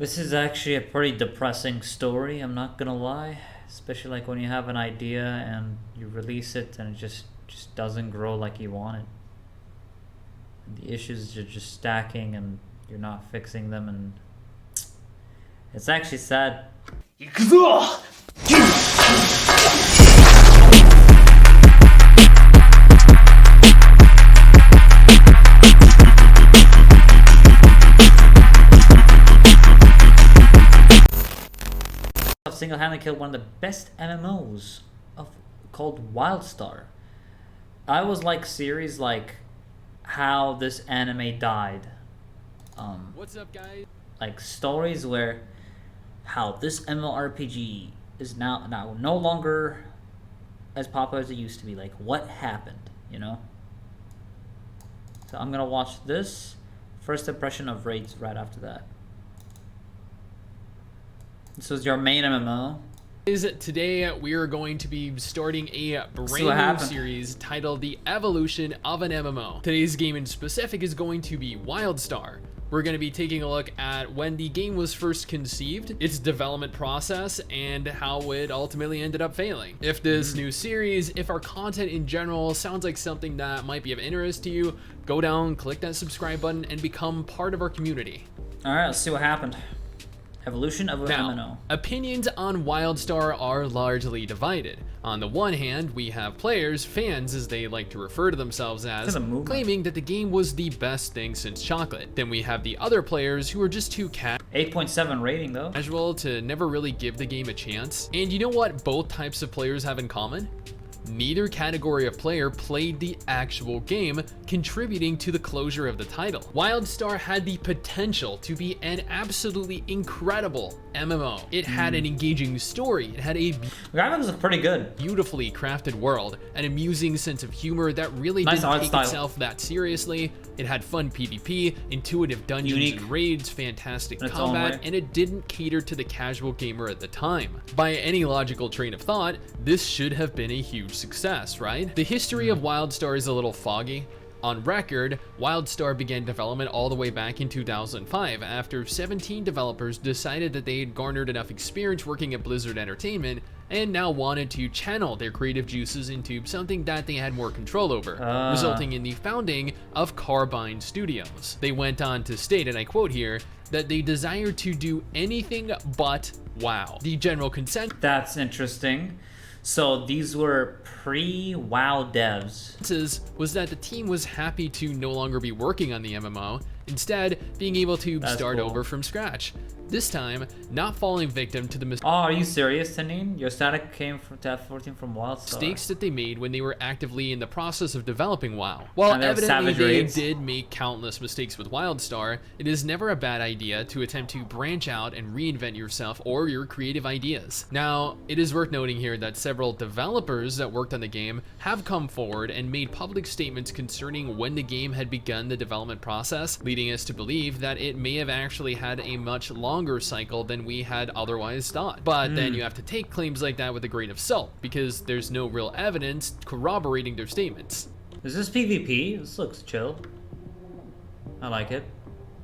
This is actually a pretty depressing story, I'm not gonna lie. Especially like when you have an idea and you release it and it just doesn't grow like you want it. And the issues are just stacking and you're not fixing them, and it's actually sad. Single-handedly killed one of the best MMOs called WildStar. I was like series like how this anime died. What's up, guys? Like stories where how this MMORPG is now no longer as popular as it used to be. Like what happened, you know? So I'm gonna watch this first impression of Raids right after that. This is your main MMO. Today we are going to be starting a brand new series titled The Evolution of an MMO. Today's game in specific is going to be WildStar. We're going to be taking a look at when the game was first conceived, its development process, and how it ultimately ended up failing. If this new series, if our content in general sounds like something that might be of interest to you, go down, click that subscribe button, and become part of our community. Alright, let's see what happened. Evolution of an MMO. Opinions on WildStar are largely divided. On the one hand, we have players, fans as they like to refer to themselves as, claiming that the game was the best thing since chocolate. Then we have the other players who are just too 8.7 rating though. Casual to never really give the game a chance. And you know what both types of players have in common? Neither category of player played the actual game, contributing to the closure of the title. WildStar had the potential to be an absolutely incredible MMO. It had an engaging story, it had a graphics look pretty good, beautifully crafted world, an amusing sense of humor that really didn't take itself that seriously. It had fun PvP, intuitive dungeons and raids, fantastic combat, and it didn't cater to the casual gamer at the time. By any logical train of thought, this should have been a huge success, right? The history of WildStar is a little foggy. On record, WildStar began development all the way back in 2005 after 17 developers decided that they had garnered enough experience working at Blizzard Entertainment and now wanted to channel their creative juices into something that they had more control over, resulting in the founding of Carbine Studios. They went on to state, and I quote here, that they desired to do anything but WoW. The general consensus— That's interesting. So these were pre-WoW devs. Was that the team was happy to no longer be working on the MMO, instead being able to start over from scratch. This time, not falling victim to the Oh, are you serious, Tanin? Your static came from Tab 14 from WildStar. Mistakes that they made when they were actively in the process of developing WoW. While evidently they did make countless mistakes with WildStar, it is never a bad idea to attempt to branch out and reinvent yourself or your creative ideas. Now, it is worth noting here that several developers that worked on the game have come forward and made public statements concerning when the game had begun the development process, leading us to believe that it may have actually had a much longer cycle than we had otherwise thought. But then you have to take claims like that with a grain of salt, because there's no real evidence corroborating their statements. Is this PvP? This looks chill. I like it.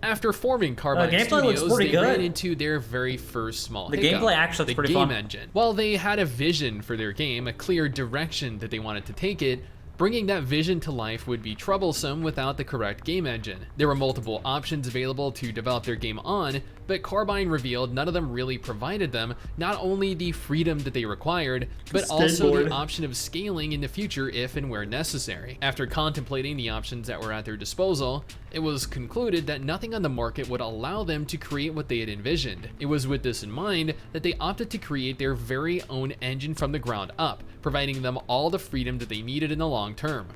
After forming Carbine Studios, they ran into their very first small hiccup. Gameplay actually looks pretty fun. The game engine. While they had a vision for their game, a clear direction that they wanted to take it, bringing that vision to life would be troublesome without the correct game engine. There were multiple options available to develop their game on, but Carbine revealed none of them really provided them not only the freedom that they required, but also the option of scaling in the future if and where necessary. After contemplating the options that were at their disposal, it was concluded that nothing on the market would allow them to create what they had envisioned. It was with this in mind that they opted to create their very own engine from the ground up, providing them all the freedom that they needed in the long term.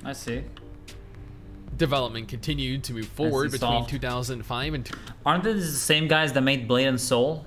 I see. Development continued to move forward between 2005 and... Aren't these the same guys that made Blade and Soul?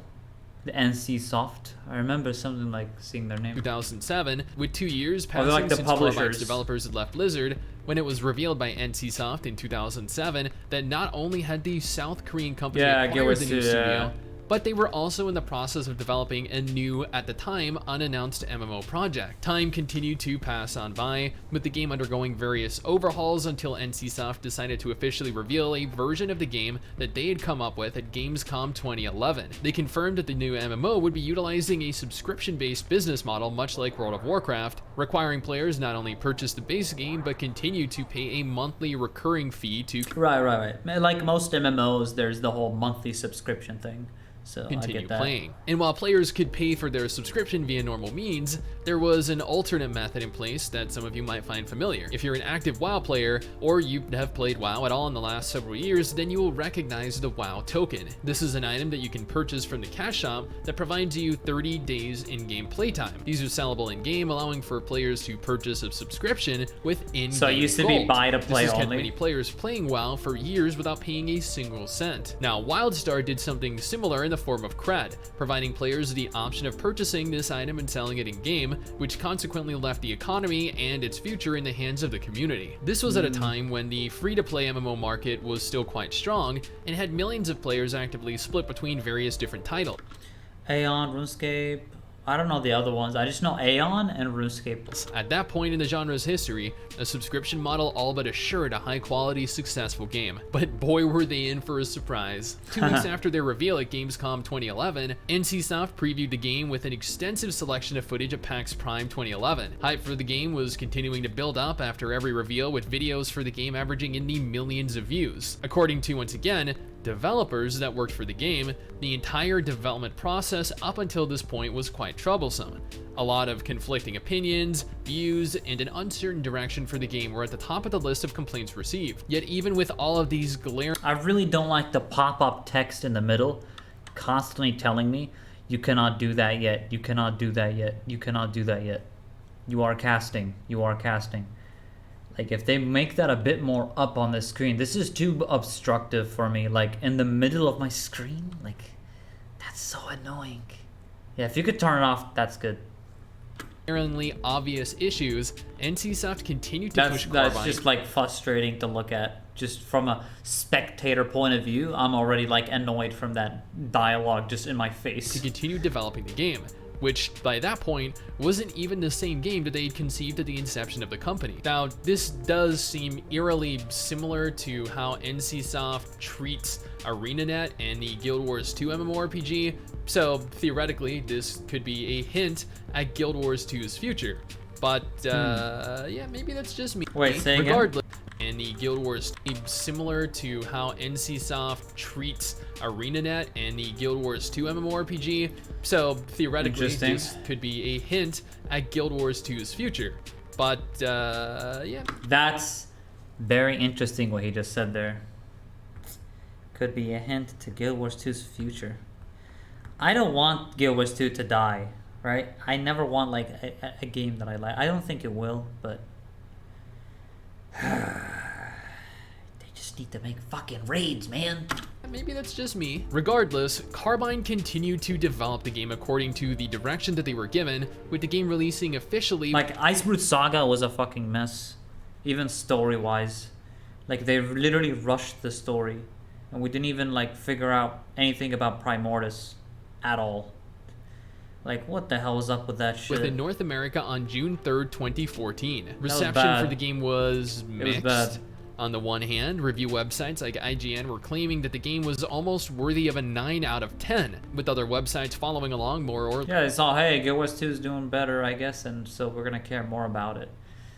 The NC Soft? I remember something like seeing their name. 2007, with 2 years passing since Carbine's developers had left Blizzard, when it was revealed by NC Soft in 2007 that not only had the South Korean company acquired the new studio, but they were also in the process of developing a new, at the time, unannounced MMO project. Time continued to pass on by, with the game undergoing various overhauls until NCSoft decided to officially reveal a version of the game that they had come up with at Gamescom 2011. They confirmed that the new MMO would be utilizing a subscription-based business model much like World of Warcraft, requiring players not only purchase the base game but continue to pay a monthly recurring fee to right. Like most MMOs, there's the whole monthly subscription thing. So continue playing. And while players could pay for their subscription via normal means, there was an alternate method in place that some of you might find familiar. If you're an active WoW player, or you have played WoW at all in the last several years, then you will recognize the WoW token. This is an item that you can purchase from the cash shop that provides you 30 days in-game playtime. These are sellable in-game, allowing for players to purchase a subscription with in-game So it used to be buy to play this has only. kept many players playing WoW for years without paying a single cent. Now, WildStar did something similar in the form of cred, providing players the option of purchasing this item and selling it in-game, which consequently left the economy and its future in the hands of the community. This was at a time when the free-to-play MMO market was still quite strong and had millions of players actively split between various different titles. Aeon, RuneScape, I don't know the other ones. I just know Aeon and RuneScape. At that point in the genre's history, a subscription model all but assured a high-quality, successful game. But boy, were they in for a surprise. 2 weeks after their reveal at Gamescom 2011, NCSoft previewed the game with an extensive selection of footage at PAX Prime 2011. Hype for the game was continuing to build up after every reveal, with videos for the game averaging in the millions of views. According to, once again, developers that worked for the game, the entire development process up until this point was quite troublesome. A lot of conflicting opinions, views, and an uncertain direction for the game were at the top of the list of complaints received. Yet even with all of these glaring... I really don't like the pop-up text in the middle, constantly telling me, you cannot do that yet, you cannot do that yet, you cannot do that yet. You are casting, you are casting. Like, if they make that a bit more up on the screen, this is too obstructive for me. Like, in the middle of my screen, like, that's so annoying. Yeah, if you could turn it off, that's good. Glaringly obvious issues, NCSoft continued to push Carbine. That's just, like, frustrating to look at. Just from a spectator point of view, I'm already, like, annoyed from that dialogue just in my face. To continue developing the game, which by that point wasn't even the same game that they had conceived at the inception of the company. Now, this does seem eerily similar to how NCSoft treats ArenaNet and the Guild Wars 2 MMORPG, so theoretically this could be a hint at Guild Wars 2's future. But yeah, maybe that's just me. Wait, say again? Regardless, and the Guild Wars similar to how NCSoft treats ArenaNet and the Guild Wars 2 MMORPG, so theoretically this could be a hint at Guild Wars 2's future. But yeah. That's very interesting what he just said there. Could be a hint to Guild Wars 2's future. I don't want Guild Wars 2 to die, right? I never want like a game that I like. I don't think it will, but they just need to make fucking raids, man. Maybe that's just me. Regardless, Carbine continued to develop the game according to the direction that they were given, with the game releasing officially. Like, Iceroot Saga was a fucking mess, even story-wise. Like, they literally rushed the story, and we didn't even, like, figure out anything about Primordius at all. Like, what the hell was up with that shit? Within North America on June 3rd, 2014. Reception for the game was mixed. It was bad. On the one hand, review websites like IGN were claiming that the game was almost worthy of a 9 out of 10, with other websites following along more or less. Yeah, it's all, hey, Guild Wars 2 is doing better, I guess, and so we're gonna care more about it.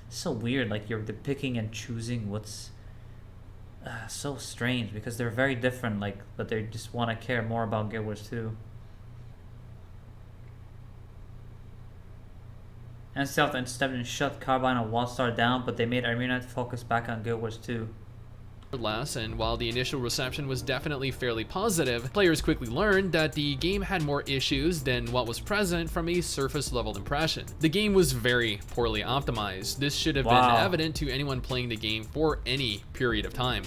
It's so weird, like, you're picking and choosing what's so strange, because they're very different, like, but they just want to care more about Guild Wars 2. And South and stepped and shut Carbine and WildStar down, but they made ArenaNet focus back on Guild Wars 2. Less, and while the initial reception was definitely fairly positive, players quickly learned that the game had more issues than what was present from a surface-level impression. The game was very poorly optimized. This should have been evident to anyone playing the game for any period of time.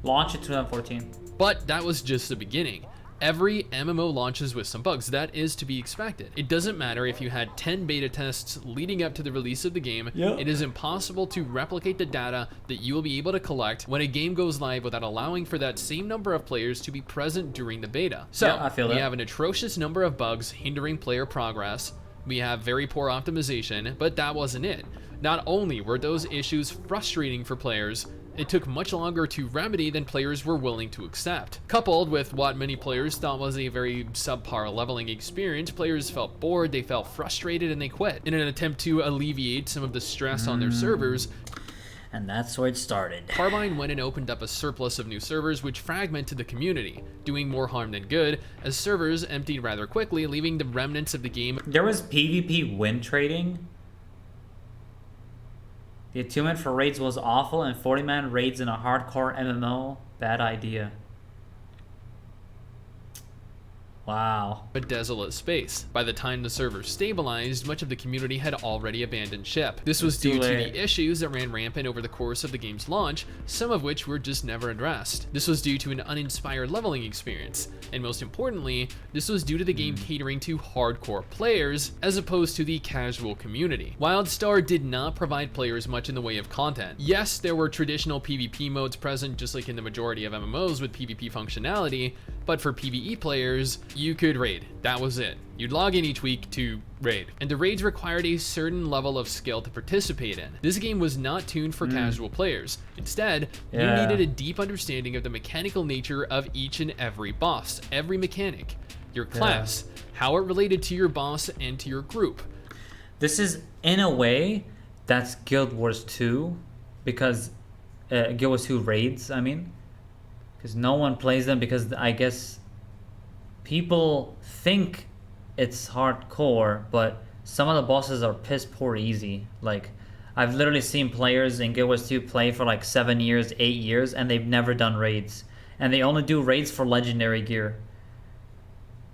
Launch in 2014. But that was just the beginning. Every MMO launches with some bugs. That is to be expected. It doesn't matter if you had 10 beta tests leading up to the release of the game. Yep. It is impossible to replicate the data that you will be able to collect when a game goes live without allowing for that same number of players to be present during the beta. So yeah, I feel we that. have an atrocious number of bugs hindering player progress. We have very poor optimization, but that wasn't it. Not only were those issues frustrating for players, it took much longer to remedy than players were willing to accept. Coupled with what many players thought was a very subpar leveling experience, players felt bored, they felt frustrated, and they quit. In an attempt to alleviate some of the stress on their servers, and that's where it started. Carbine went and opened up a surplus of new servers which fragmented the community, doing more harm than good, as servers emptied rather quickly, leaving the remnants of the game. There was PvP win trading. The attunement for raids was awful, and 40-man raids in a hardcore MMO, bad idea. Wow. A desolate space. By the time the server stabilized, much of the community had already abandoned ship. This was due to the issues that ran rampant over the course of the game's launch, some of which were just never addressed. This was due to an uninspired leveling experience, and most importantly, this was due to the game catering to hardcore players as opposed to the casual community. WildStar did not provide players much in the way of content. Yes, there were traditional PvP modes present just like in the majority of MMOs with PvP functionality, but for PvE players, you could raid. That was it. You'd log in each week to raid. And the raids required a certain level of skill to participate in. This game was not tuned for casual players. Instead, you needed a deep understanding of the mechanical nature of each and every boss, every mechanic, your class, how it related to your boss and to your group. This is, in a way, that's Guild Wars 2, because Guild Wars 2 raids, I mean. Because no one plays them because I guess people think it's hardcore, but some of the bosses are piss poor easy. Like, I've literally seen players in Guild Wars 2 play for like 7 years, 8 years, and they've never done raids. And they only do raids for legendary gear.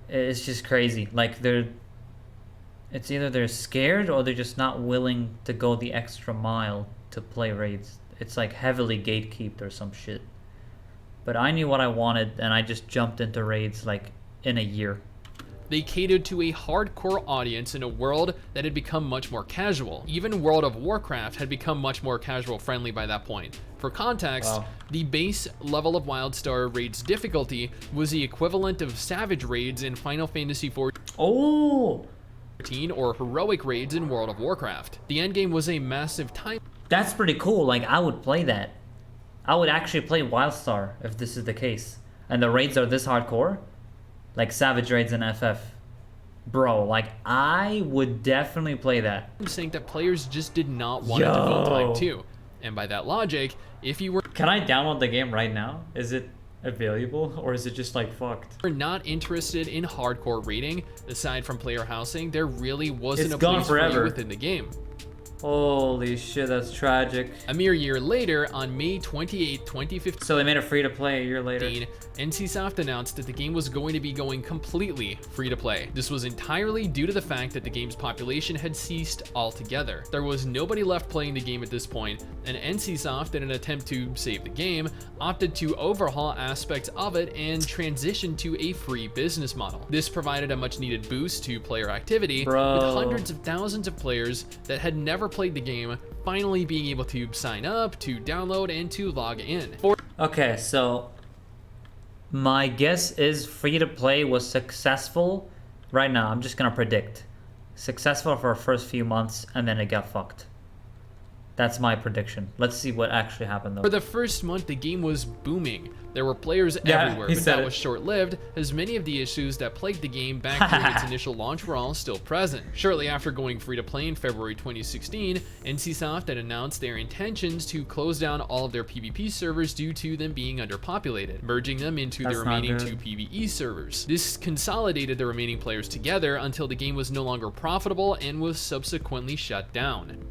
It's just crazy. Like, it's either they're scared or they're just not willing to go the extra mile to play raids. It's like heavily gatekeeped or some shit. But I knew what I wanted, and I just jumped into raids like in a year. They catered to a hardcore audience in a world that had become much more casual. Even World of Warcraft had become much more casual friendly by that point. For context, the base level of WildStar raids difficulty was the equivalent of Savage raids in Final Fantasy XIV. Oh! Or heroic raids in World of Warcraft. The endgame was a massive time. That's pretty cool. Like, I would play that. I would actually play WildStar if this is the case. And the raids are this hardcore. Like Savage raids in FF. Bro, like, I would definitely play that. I'm saying that players just did not want to devote time to. And by that logic, if you were... Can I download the game right now? Is it available? Or is it just like fucked? We're not interested in hardcore raiding. Aside from player housing, there really wasn't a place for you within the game. Holy shit, that's tragic. A mere year later, on May 28, 2015, so they made it free to play a year later. NCSoft announced that the game was going to be going completely free to play. This was entirely due to the fact that the game's population had ceased altogether. There was nobody left playing the game at this point, and NCSoft, in an attempt to save the game, opted to overhaul aspects of it and transition to a free business model. This provided a much needed boost to player activity, with hundreds of thousands of players that had never played the game finally being able to sign up, to download, and to log in. Okay, so my guess is free to play was successful. Right now, I'm just gonna predict successful for the first few months, and then it got fucked. That's my prediction. Let's see what actually happened though. For the first month, the game was booming. There were players everywhere, but that was short-lived, as many of the issues that plagued the game back during its initial launch were all still present. Shortly after going free-to-play in February 2016, NCSoft had announced their intentions to close down all of their PvP servers due to them being underpopulated, merging them into the remaining 2 PvE servers. This consolidated the remaining players together until the game was no longer profitable and was subsequently shut down.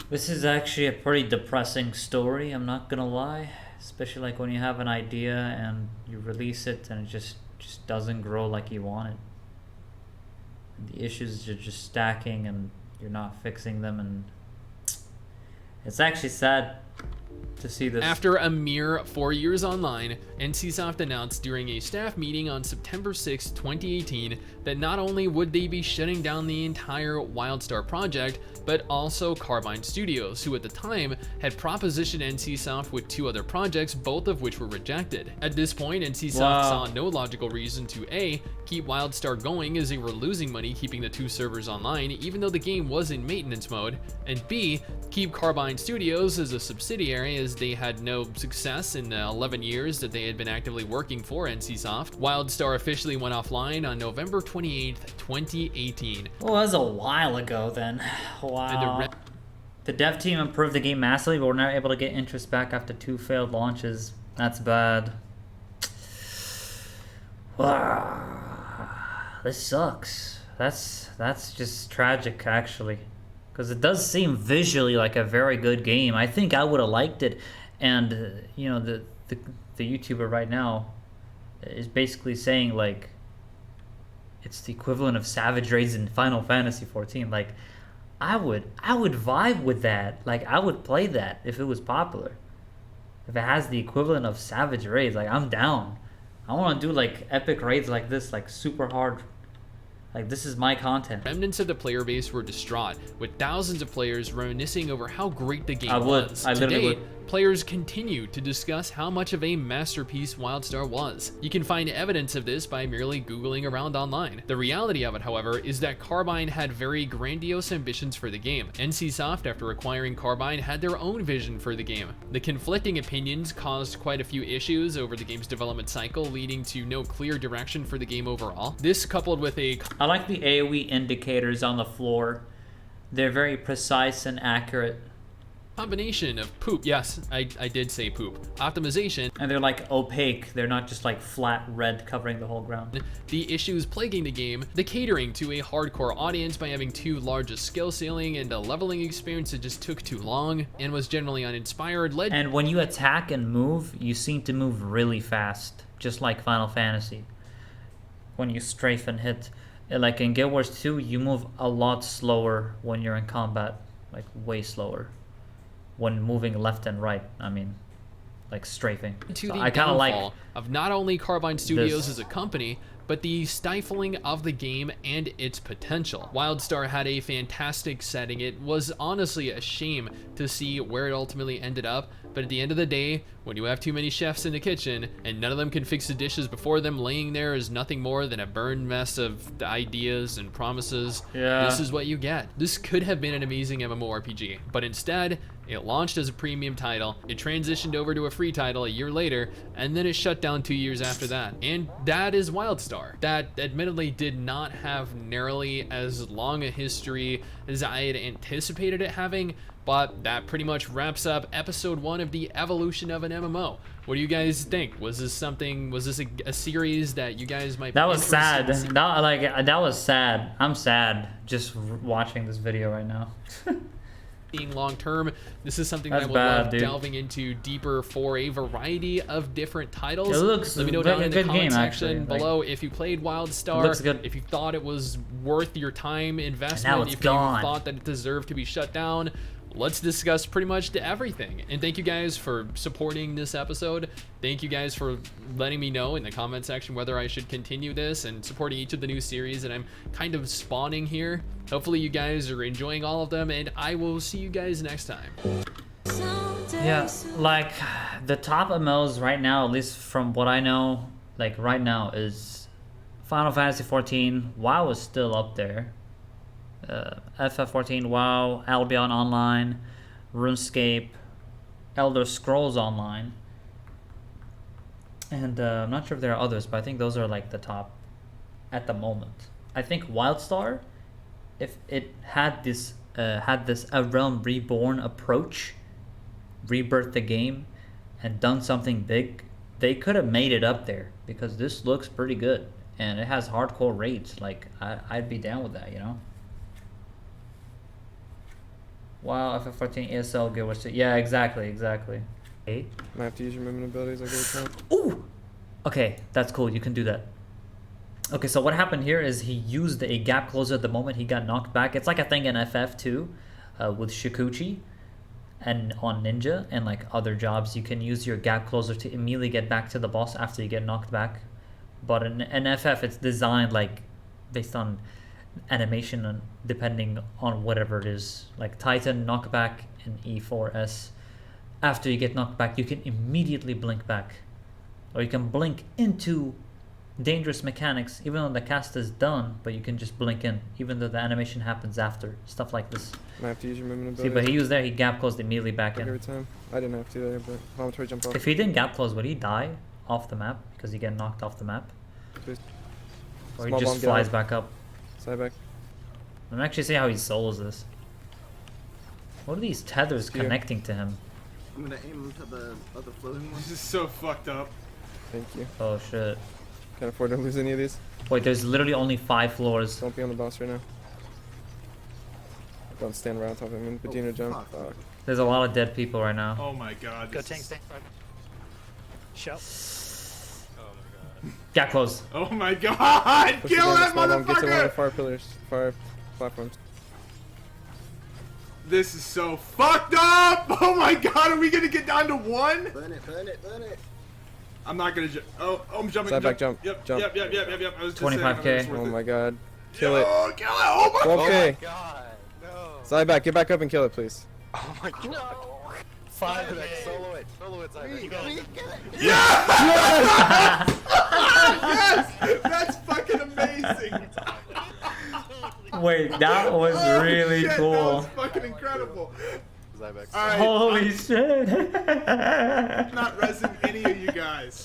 This is actually a pretty depressing story, I'm not gonna lie. Especially like when you have an idea and you release it and it just doesn't grow like you want it. And the issues are just stacking and you're not fixing them, and it's actually sad. to see this. After a mere 4 years online, NCSoft announced during a staff meeting on September 6, 2018, that not only would they be shutting down the entire WildStar project, but also Carbine Studios, who at the time had propositioned NCSoft with 2 other projects, both of which were rejected. At this point, NCSoft saw no logical reason to A, keep WildStar going as they were losing money keeping the 2 servers online, even though the game was in maintenance mode, and B, keep Carbine Studios as a subsidiary as they had no success in the 11 years that they had been actively working for NCSoft. WildStar officially went offline on November 28th, 2018. Well, that was a while ago then. Wow. The dev team improved the game massively, but we're not able to get interest back after 2 failed launches. That's bad. This sucks. That's just tragic, actually. Because it does seem visually like a very good game. I think I would have liked it. And, you know, the YouTuber right now is basically saying, like, it's the equivalent of Savage Raids in Final Fantasy 14. Like, I would vibe with that. Like, I would play that if it was popular. If it has the equivalent of Savage Raids, like, I'm down. I want to do, like, epic raids like this, like, super hard. Like, this is my content. Remnants of the player base were distraught, with thousands of players reminiscing over how great the game was. I literally would. Players continue to discuss how much of a masterpiece WildStar was. You can find evidence of this by merely Googling around online. The reality of it, however, is that Carbine had very grandiose ambitions for the game. NCSoft, after acquiring Carbine, had their own vision for the game. The conflicting opinions caused quite a few issues over the game's development cycle, leading to no clear direction for the game overall. This, coupled with a... I like the AoE indicators on the floor. They're very precise and accurate. Combination of poop, yes, I did say poop, optimization, and they're like opaque, they're not just like flat red covering the whole ground. The issues plaguing the game, the catering to a hardcore audience by having too large a skill ceiling and a leveling experience that just took too long and was generally uninspired led. And when you attack and move, you seem to move really fast, just like Final Fantasy. When you strafe and hit, like in Guild Wars 2, you move a lot slower when you're in combat, like way slower. When moving left and right, I mean, like strafing. To so the I kind of like of not only Carbine Studios as a company, but the stifling of the game and its potential. WildStar had a fantastic setting. It was honestly a shame to see where it ultimately ended up, but at the end of the day, when you have too many chefs in the kitchen and none of them can fix the dishes before them, laying there is nothing more than a burned mess of ideas and promises. This is what you get. This could have been an amazing MMORPG, but instead, it launched as a premium title, it transitioned over to a free title a year later, and then it shut down 2 years after that. And that is WildStar. That admittedly did not have nearly as long a history as I had anticipated it having, but that pretty much wraps up episode 1 of the evolution of an MMO. What do you guys think? Was this a series that you guys might be That was sad. That was sad. I'm sad just watching this video right now. Long term, this is something that I would love delving into deeper for a variety of different titles. It looks Let me know down in the comment section actually. below if you played WildStar, looks good. if you thought it was worth your time investment, now if you thought that it deserved to be shut down. Let's discuss pretty much everything. And thank you guys for supporting this episode. Thank you guys for letting me know in the comment section whether I should continue this and supporting each of the new series that I'm kind of spawning here. Hopefully you guys are enjoying all of them, and I will see you guys next time. Yeah, like the top MMOs right now, at least from what I know, like right now is Final Fantasy 14. WoW is still up there. FF14, WoW, Albion Online, RuneScape, Elder Scrolls Online, and I'm not sure if there are others, but I think those are like the top at the moment. I think WildStar, if it had this A Realm Reborn approach, rebirthed the game, and done something big, they could have made it up there because this looks pretty good and it has hardcore raids. Like I'd be down with that, you know. Wow, FF14 ESL Guild Wars 2. Yeah, exactly. I have to use your movement abilities like every time. Ooh! Okay, that's cool. You can do that. Okay, so what happened here is he used a gap closer at the moment he got knocked back. It's like a thing in FF2 with Shikuchi. And on Ninja and like other jobs, you can use your gap closer to immediately get back to the boss after you get knocked back. But in FF, it's designed like based on animation and depending on whatever it is. Like Titan knockback in E4S, after you get knocked back, you can immediately blink back, or you can blink into dangerous mechanics even though the cast is done, but you can just blink in even though the animation happens after. Stuff like this. I have to use your movement See, ability. but he was there, he gap closed immediately back in. Every time. I didn't have to there, but vomitory jump off. If he didn't gap close, would he die off the map because he get knocked off the map? Please. Or Small he just bomb, flies out. back up? Side back. I'm actually see how he solos this. What are these tethers connecting to him? I'm gonna aim to the other floating one. This is so fucked up. Thank you. Oh shit. Can't afford to lose any of these. Wait, there's literally only 5 floors. Don't be on the boss right now. Don't stand right on top of him. Bedino jump. Fuck. There's a lot of dead people right now. Oh my god. Go tank. Shell. Gap close. Oh my god! Push it Kill down, that small bomb, get to one of the motherfucker! far pillars. Far platforms. This is so fucked up! Oh my god, are we gonna get down to 1? Burn it, burn it, burn it. I'm not gonna jump. Oh, I'm jumping. Side back jump. Yep, Jump. yep. I was just 25K. saying, it's worth Oh it. my god. Kill it. Yo, kill it! Oh my 12k. God. No. Side back. Get back up and kill it, please. Oh my god. No. 5 solo it. Solo it, Zybex. You got it. Yes! Yes! That's fucking amazing! Wait, that was Oh, really shit, cool. That was fucking incredible. Zybex. Alright, Holy shit. I'm not resing any of you guys.